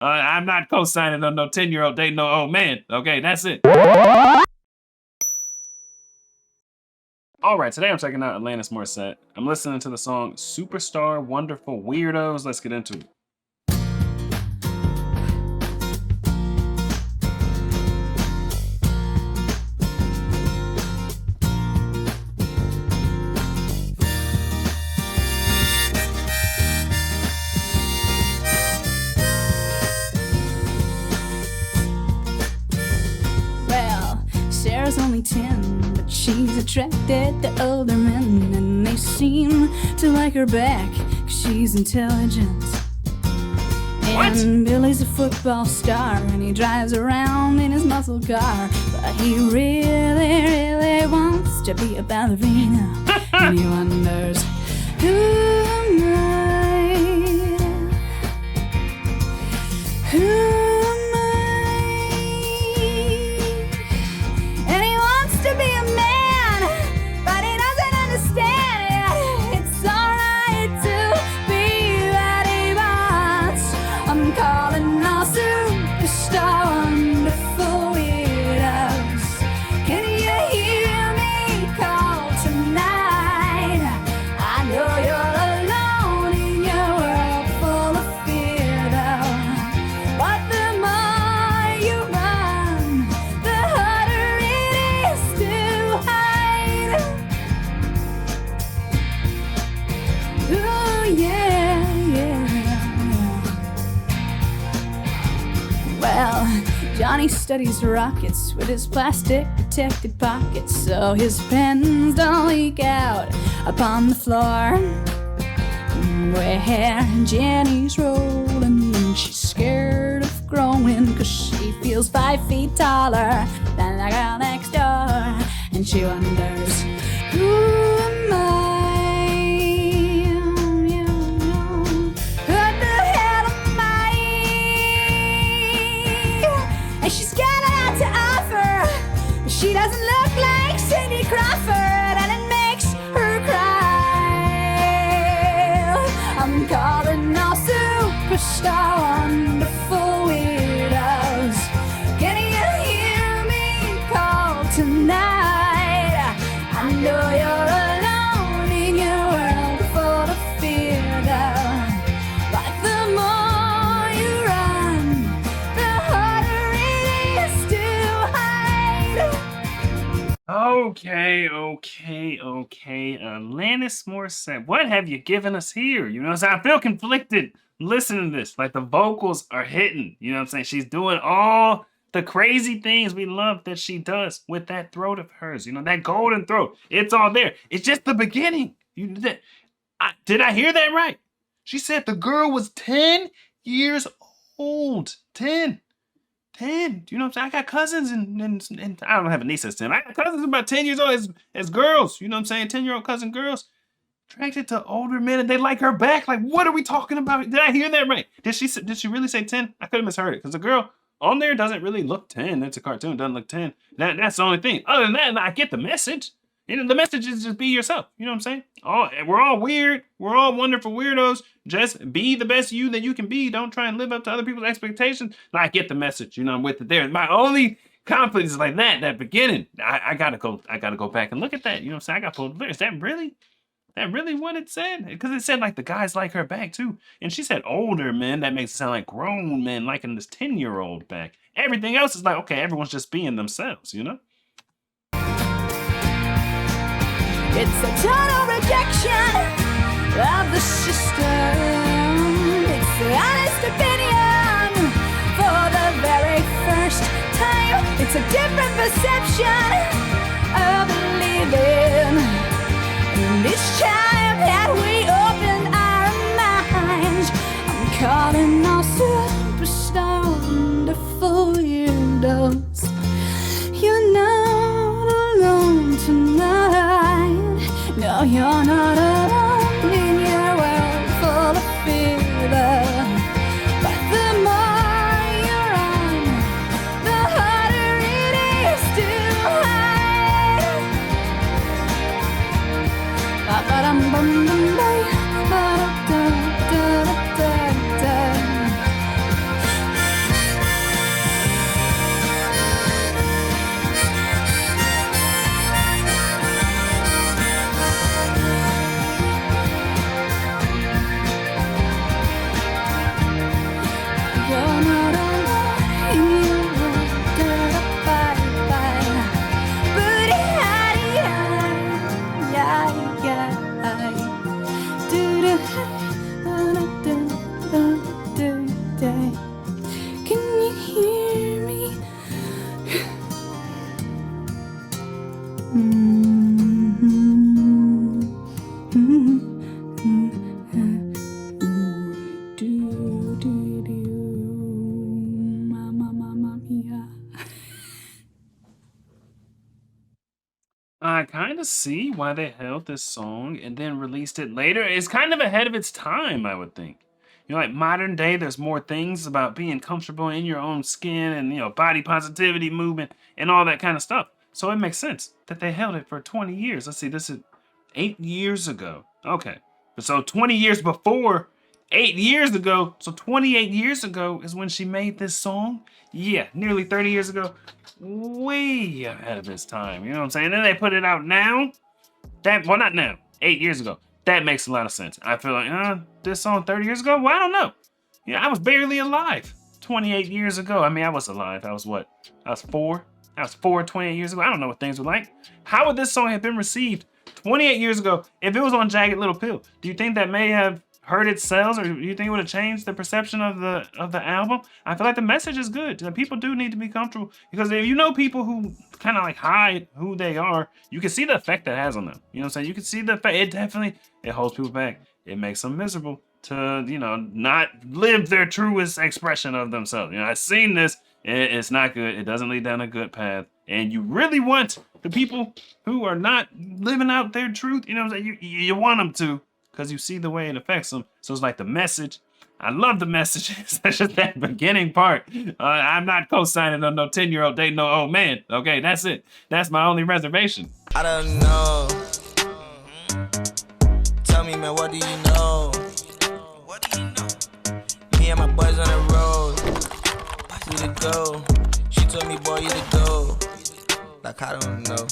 I'm not co-signing on no 10-year-old dating no old man. Okay, that's it. All right, today I'm checking out Alanis Morissette. I'm listening to the song Superstar Wonderful Weirdos. Let's get into it. Well, Sarah's only 10, but she's attracted to older men, and they seem to like her back, 'cause she's intelligent. And Billy's a football star, and he drives around in his muscle car, but he really, really wants to be a ballerina. And he wonders, who am I? Who am I? And he wants to be a man, but he doesn't understand it. It's alright to be what he wants. I'm calling all superstar wonderful weirdos. Can you hear me call tonight? I know you're alone in your world full of fear, though. But the more you run, the harder it is to hide. Ooh, yeah, yeah. Well, Johnny studies rockets with his plastic protected pockets, so his pens don't leak out upon the floor. Where Jenny's rolling, and she's scared of growing, 'cause she feels 5 feet taller than the girl next door. And she wonders, who am I? What the hell am I? And she's got a lot to offer, but she doesn't look like Cindy Crawford, and it makes her cry. I'm calling all superstar wonderful weirdos. Can you hear me call tonight? I know you're alone in your world full of fear, though. But the more you run, the harder it is to hide. Okay. Alanis Morissette, what have you given us here? You know what I'm saying? I feel conflicted listening to this. Like, the vocals are hitting. You know what I'm saying? She's doing all the crazy things we love that she does with that throat of hers. You know, that golden throat. It's all there. It's just the beginning. Did I hear that right? She said the girl was 10 years old. 10. You know what I'm saying? I got cousins and I don't have a niece that's 10. I got cousins about 10 years old as girls. You know what I'm saying? 10-year-old cousin girls attracted to older men, and they like her back. Like, what are we talking about? Did I hear that right? Did she really say 10? I could have misheard it, because the girl on there doesn't really look 10. It's a cartoon, doesn't look 10. That's the only thing. Other than that, I get the message. You know, the message is just be yourself. You know what I'm saying? We're all weird. We're all wonderful weirdos. Just be the best you that you can be. Don't try and live up to other people's expectations. I get the message. You know, I'm with it there. My only confidence is like that beginning. I gotta go back and look at that. You know what I'm saying? I got pulled there. Is that really what it said? Because it said like the guys like her back too. And she said older men. That makes it sound like grown men liking this 10-year-old back. Everything else is like, okay, everyone's just being themselves, you know? It's a total rejection of the system. It's the honest opinion for the very first time. It's a different perception of living. And each time that we open our minds, I'm calling all superstar wonderful weirdos. You're not alone tonight. No, you're not alone in your world full of fear, though. But the more you run, the harder it is to hide. Ba-ba-dum-bum-bum-bay, ba-da-da-da-da-da. You're not alone in your world. Bye-bye. Can you hear me? Mamma mia. I kind of see why they held this song and then released it later. It's kind of ahead of its time, I would think. You know, like modern day, there's more things about being comfortable in your own skin and, you know, body positivity movement and all that kind of stuff. So it makes sense that they held it for 20 years. Let's see, this is 8 years ago. Okay. So 20 years before, 8 years ago. So 28 years ago is when she made this song. Yeah, nearly 30 years ago. Way ahead of its time. You know what I'm saying? And then they put it out now. Well, not now. 8 years ago. That makes a lot of sense. I feel like, this song 30 years ago? Well, I don't know. Yeah, I was barely alive 28 years ago. I mean, I was alive. I was what? I was 4. I was 4 28 years ago. I don't know what things were like. How would this song have been received 28 years ago if it was on Jagged Little Pill? Do you think that may have hurt its sales, or do you think it would have changed the perception of the album? I feel like the message is good. People do need to be comfortable, because if you know people who kind of like hide who they are, you can see the effect that has on them. You know what I'm saying? You can see the effect. It holds people back. It makes them miserable to, you know, not live their truest expression of themselves. You know, I've seen this. It's not good. It doesn't lead down a good path. And you really want the people who are not living out their truth, you know what I'm saying? You want them to, because you see the way it affects them. So it's like the message. I love the messages. That's just that beginning part. I'm not co-signing on no 10-year-old dating no old man. Okay, that's it. That's my only reservation. I don't know. Tell me, man, what do you know? What do you know? Me and my boys on the road. You to go. She told me, boy, you to go. Like, I don't know.